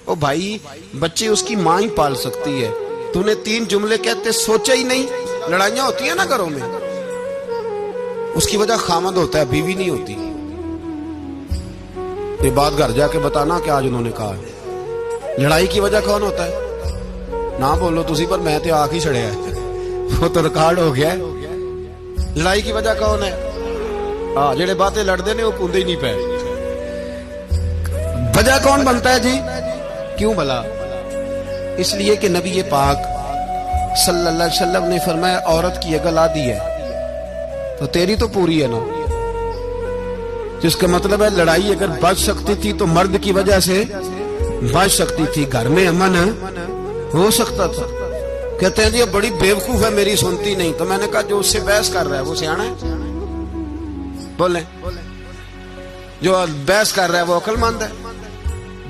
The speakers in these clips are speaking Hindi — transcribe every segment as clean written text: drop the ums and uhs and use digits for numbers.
ओ भाई, बच्चे उसकी माँ ही पाल सकती है। तूने 3 जुमले कहते सोचा ही नहीं। लड़ाइयां होती है ना घरों में, उसकी वजह खामद होता है, बीवी नहीं होती। ये बात घर जाके बताना कि आज उन्होंने कहा है। लड़ाई की वजह कौन होता है? ना बोलो तुसी, पर मैं तो आख ही छड़िया है, वो तो रिकॉर्ड हो गया है। लड़ाई की वजह कौन है? हाँ, जेड़े बातें लड़ते ने वो कूदे ही नहीं पे। वजह कौन बनता है जी? क्यों भला? इसलिए कि नबी पाक सल्लल्लाहु अलैहि वसल्लम ने फरमाया, औरत की अकल आधी है तो तेरी तो पूरी है ना। जिसका मतलब है लड़ाई अगर बच सकती थी तो मर्द की वजह से बच सकती थी, घर में अमन हो सकता था। कहते हैं जी ये बड़ी बेवकूफ है, मेरी सुनती नहीं। तो मैंने कहा जो उससे बहस कर रहा है वो सियाना है? बोले, जो बहस कर रहा है वो अक्लमंद है?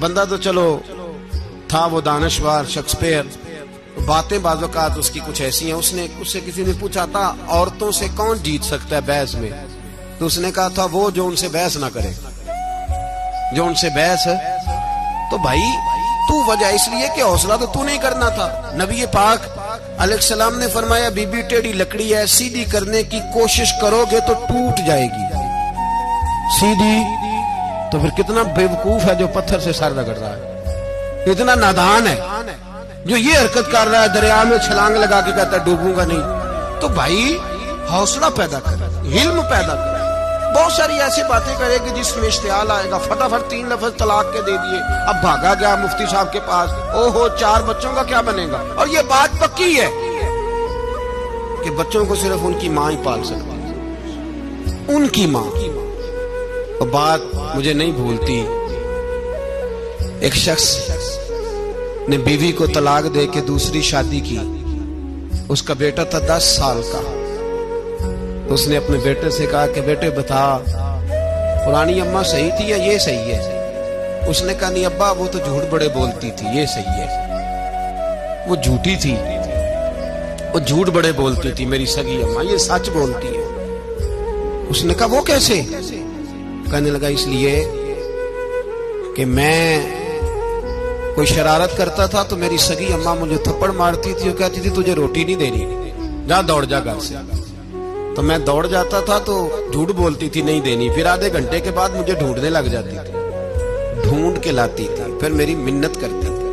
बंदा तो चलो था वो दानिशवार शेक्सपियर, बातें बाज़-औक़ात उसकी कुछ ऐसी हैं। उससे किसी ने पूछा था औरतों से कौन जीत सकता है बहस में, तो उसने कहा था वो जो उनसे बहस ना करे, जो उनसे बहस है। तो भाई तू वजह इसलिए कि हौसला तो तू नहीं करना था। नबी पाक अलैहिस्सलाम ने फरमाया, बीबी टेढ़ी लकड़ी है, सीधी करने की कोशिश करोगे तो टूट जाएगी। सीधी तो फिर कितना बेवकूफ है जो पत्थर से सर रगड़ रहा है, इतना नादान है जो ये हरकत कर रहा है, दरिया में छलांग लगा के कहता है डूबूंगा नहीं। तो भाई हौसला पैदा कर, हिल्म पैदा कर। बहुत सारी ऐसी बातें करेगी जिसमें इश्तियाल आएगा, फटाफट 3 लफ्ज तलाक के दे दिए, अब भागा गया मुफ्ती साहब के पास, ओहो 4 बच्चों का क्या बनेगा। और ये बात पक्की है कि बच्चों को सिर्फ उनकी माँ ही पाल सकती है, उनकी माँ। और बात मुझे नहीं भूलती, एक शख्स ने बीवी को तलाक दे के दूसरी शादी की। उसका बेटा था 10 साल का। तो उसने अपने बेटे से कहा कि बेटे बता, पुरानी अम्मा सही थी या ये सही है? उसने कहा नहीं अब्बा, वो तो झूठ बड़े बोलती थी, ये सही है। वो झूठी थी, वो झूठ बड़े बोलती थी मेरी सगी अम्मा, ये सच बोलती है। उसने कहा वो कैसे? कहने लगा इसलिए कि मैं कोई शरारत करता था तो मेरी सगी अम्मा मुझे थप्पड़ मारती थी, वो कहती थी तुझे रोटी नहीं देनी, जा दौड़ जा घर से। तो मैं दौड़ जाता था तो झूठ बोलती थी नहीं देनी, फिर आधे घंटे के बाद मुझे ढूंढने लग जाती थी, ढूंढ के लाती थी, फिर मेरी मिन्नत करती थी,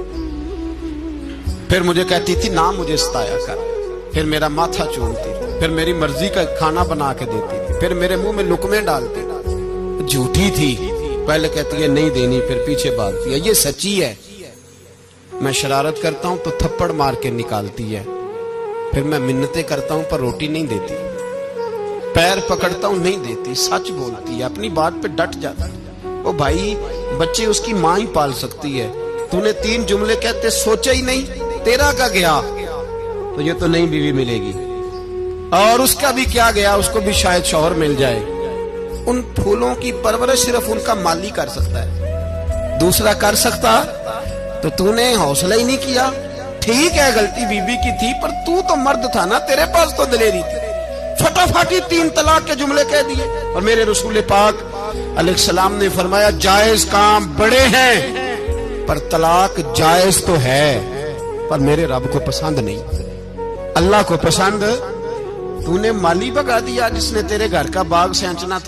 फिर मुझे कहती थी ना मुझे सताया कर, फिर मेरा माथा चूमती थी, फिर मेरी मर्जी का खाना बना के देती थी, फिर मेरे मुंह में लुकमे डालती। झूठी थी, पहले कहती है नहीं देनी, फिर पीछे भागती है। ये सच्ची है। मैं शरारत करता हूं तो थप्पड़ मार के निकालती है, फिर मैं मिन्नतें करता हूं पर रोटी नहीं देती, पैर पकड़ता हूं नहीं देती, सच बोलती है, अपनी बात पे डट जाती है। ओ भाई, बच्चे उसकी माँ ही पाल सकती है। तूने 3 जुमले कहते सोचा ही नहीं, तेरा का गया तो ये तो नई बीवी मिलेगी, और उसका भी क्या गया, उसको भी शायद शौहर मिल जाए। उन फूलों की परवरिश सिर्फ उनका माली कर सकता है, दूसरा कर सकता तो तूने हौसला ही नहीं किया। ठीक है गलती बीबी की थी, पर तू तो मर्द था ना, तेरे पास तो दलेरी थी। फटाफट ही 3 तलाक के जुमले कह दिए। और मेरे रसूल पाक अलैहिस्सलाम ने फरमाया जायज काम बड़े हैं, पर तलाक जायज तो है, पर मेरे रब को पसंद नहीं, अल्लाह को पसंद। तूने माली भगा दिया जिसने तेरे घर का बाग सेंचना था।